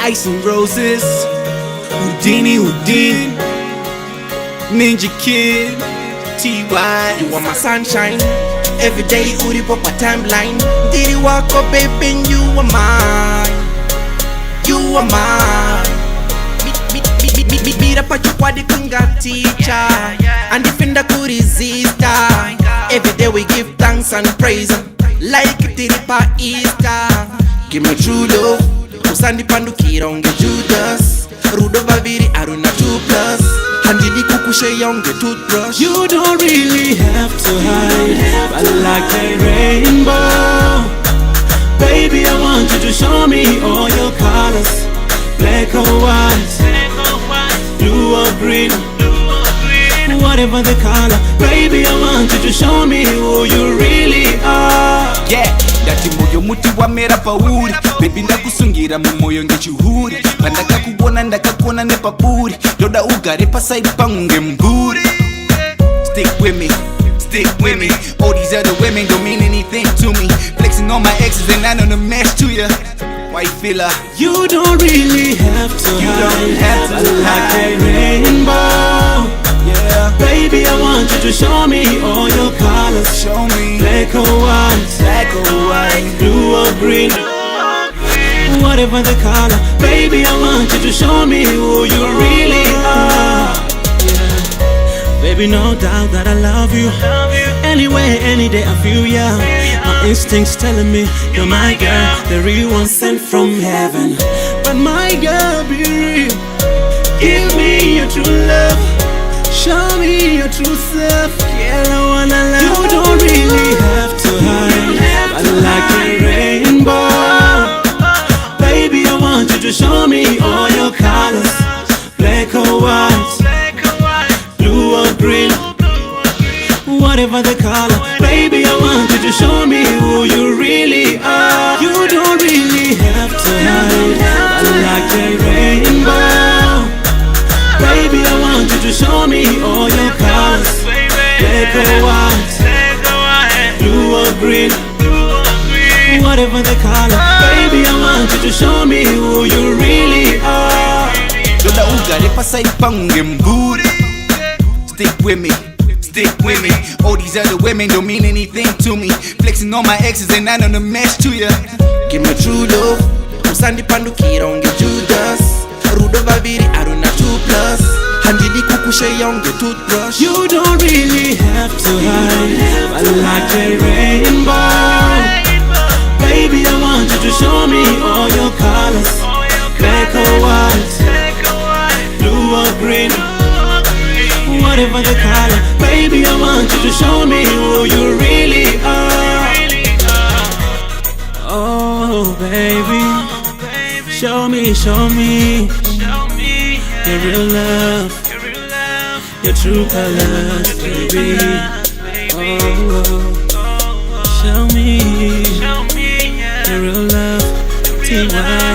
Ice and Roses, Houdini, Ninja Kid, T.Y. You are my sunshine. Every day you rip up a timeline. Did you walk up, baby, and you are mine. You are mine. Mira pachukwa di kunga teacher, and defender could resist. Every day we give thanks and praise, like Tiripa Easter. Give me true love, Usandi Pandukira on the Judas, Rudo Vaviri Aruna 2+, Handidi Kukushe on the toothbrush. You don't really have to hide, but like a rainbow. Baby, I want you to show me all your colors, black or white, blue or green, whatever the color. Baby, I want you to show me who you really are. Yeah, dati moyo muti wamera pauri. Baby ndakusungira mu moyo ngechuhuri. Pandaka kubona ndakakona ne papuri. Doda ugare paside pangu ngemburi. Stick with me, stick with me. All these other women don't mean anything to me. Flexing on my exes and I know the mess to ya. White filler, you don't really have to hide, like a rainbow. Yeah, baby, I want you to show me all your colors. Show me black or white, blue or green, whatever the color. Baby, I want you to show me who you really are. Yeah. Baby, no doubt that I love you. Anyway, any day I feel ya. My instincts telling me you're my girl, the real one sent from heaven. But my girl, be real. Give me your true love. Show me your true self. Girl, I wanna love. You don't really have to hide, but like a rainbow. Baby, I want you to show me all your colors, black or white, blue or green, whatever the color. Baby, I want you to show me who you really are. You don't really have to hide, but like a rainbow. Baby, I want you to show me all your colors, black or white, blue or green, whatever the color. Baby, I want you to show me who you really are. doda ugare paside pangu ngemburi. Stick with me, stick with me. All these other women don't mean anything to me. Flexing on my exes and I know the mess to ya. Give me true love, Usandi Pandukira on the Judas, Rudo Vaviri Aruna 2+, Handidi Kukushe on the toothbrush. You don't really have to hide, but like a rainbow. Baby, I want you to show me all your colors, black or white, blue or green, whatever the color. Baby, I want you to show me who you really are. Oh baby, show me your real love, your true colors, baby. Oh, show me your real love, T.Y.